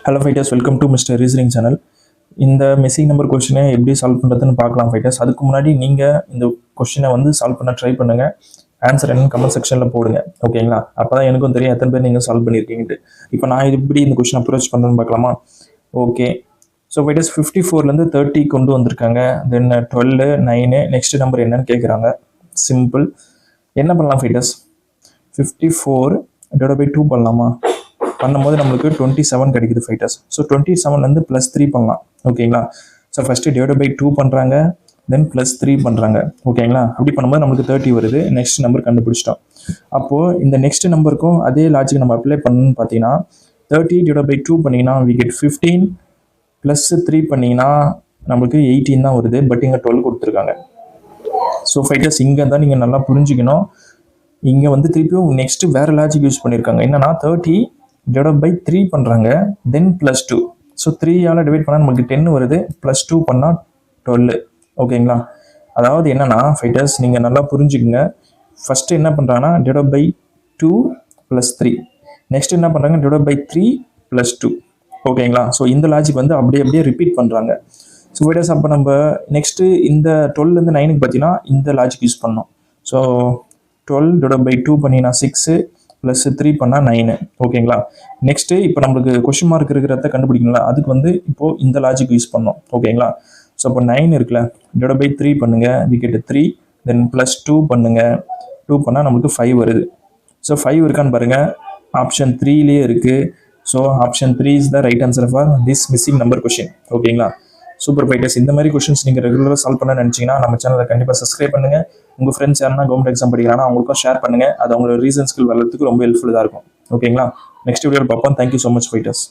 Hello fighters, welcome to mister reasoning channel. இந்த missing number கொஸ்டினை எப்படி சால்வ் பண்ணுறதுன்னு பார்க்கலாம் ஃபைட்டர்ஸ். அதுக்கு முன்னாடி நீங்கள் இந்த கொஸ்டினை சால்வ் பண்ண ட்ரை பண்ணுங்கள். ஆன்சர் என்னன்னு கமெண்ட் செக்ஷனில் போடுங்க, ஓகேங்களா? அப்போ தான் எனக்கும் தெரியும் எத்தனை பேர் நீங்கள் சால்வ் பண்ணியிருக்கீங்கட்டு. இப்போ நான் எப்படி இந்த கொஸ்டின் அப்ரோச் பண்ணுறேன்னு பார்க்கலாமா? ஓகே. ஸோ ஃபைட்டர்ஸ் 54லேருந்து 30 கொண்டு வந்திருக்காங்க. தென் 12, 9 நெக்ஸ்ட் நம்பர் என்னன்னு கேட்குறாங்க. சிம்பிள். என்ன பண்ணலாம் ஃபைட்டர்ஸ்? 54 டிவைட் பை 2 பண்ணலாமா? பண்ணும்போது நம்மளுக்கு 27 கிடைக்குது ஃபைட்டர்ஸ். ஸோ 27லேருந்து +3 பண்ணலாம், ஓகேங்களா? ஸோ ஃபஸ்ட்டு டிவைட் பை 2 பண்ணுறாங்க, தென் +3 பண்ணுறாங்க, ஓகேங்களா? அப்படி பண்ணும்போது நம்மளுக்கு 30 வருது. நெக்ஸ்ட் நம்பர் கண்டுபிடிச்சிட்டோம். அப்போது இந்த நெக்ஸ்ட் நம்பருக்கும் அதே லாஜிக் நம்ம அப்ளை பண்ணணும்னு பார்த்தீங்கன்னா 30 டிவைட் பை 2 பண்ணிங்கன்னா we get 15 +3 பண்ணிங்கன்னா நம்மளுக்கு 18 தான் வருது. பட் இங்கே 12 கொடுத்துருக்காங்க. ஸோ ஃபைட்டர்ஸ் இங்கே தான் நீங்கள் நல்லா புரிஞ்சுக்கணும். இங்கே திருப்பியும் நெக்ஸ்ட் வேறு லாஜிக் யூஸ் பண்ணியிருக்காங்க. என்னன்னா 30 டிவைட் பை 3 பண்ணுறாங்க, தென் +2. ஸோ 3ஆல் டிவைட் பண்ணால் நமக்கு 10 வருது, +2 பண்ணால் 12, ஓகேங்களா? அதாவது என்னன்னா ஃபைட்டர்ஸ் நீங்கள் நல்லா புரிஞ்சுக்குங்க. ஃபஸ்ட்டு என்ன பண்ணுறாங்கன்னா டிவைட் பை 2 +3, நெக்ஸ்ட் என்ன பண்ணுறாங்க டிவைட் பை 3 +2, ஓகேங்களா? ஸோ இந்த லாஜிக் அப்படியே ரிப்பீட் பண்ணுறாங்க. ஸோ ஃபைட்டர்ஸ் அப்போ நம்ம நெக்ஸ்ட்டு இந்த 12லேருந்து 9க்கு பார்த்தீங்கன்னா இந்த லாஜிக் யூஸ் பண்ணோம். ஸோ 12 டிவைட் பை 2 பண்ணிங்கன்னா 6 +3 பண்ணால் 9, ஓகேங்களா? நெக்ஸ்ட்டு இப்போ நம்மளுக்கு கொஸ்டின் மார்க் இருக்கிறத கண்டுபிடிக்கணும்ல, அதுக்கு இப்போது இந்த லாஜிக் யூஸ் பண்ணோம், ஓகேங்களா? ஸோ இப்போ 9 இருக்குல்ல, டிவைட் பை 3 பண்ணுங்கள், we get 3, தென் +2 பண்ணுங்கள், 2 பண்ணால் நம்மளுக்கு 5 வருது. ஸோ 5 இருக்கான்னு பாருங்கள், ஆப்ஷன் 3லேயே இருக்குது. So option 3 is the right answer for this missing number question, ஓகேங்களா? Super fighters. இந்த மாதிரி கொஸ்டின்ஸ் நீங்கள் ரெகுலராக சால்வ் பண்ண நினச்சிங்கன்னா நம்ம சேனலை கண்டிப்பாக சப்ஸ்கிரைப் பண்ணுங்கள். உங்கள் ஃப்ரெண்ட்ஸ் யாருன்னா கவர்மெண்ட் எக்ஸாம் படிக்கிறாங்கன்னா அவங்களுக்கும் ஷேர் பண்ணுங்கள். அது அவங்களோட ரீசன் ஸ்கில் வளர்றதுக்கு ரொம்ப ஹெல்ப்ஃபுல்லாக இருக்கும், ஓகேங்களா? நெக்ஸ்ட் வீடியோவில் பார்ப்போம். Thank you so much fighters.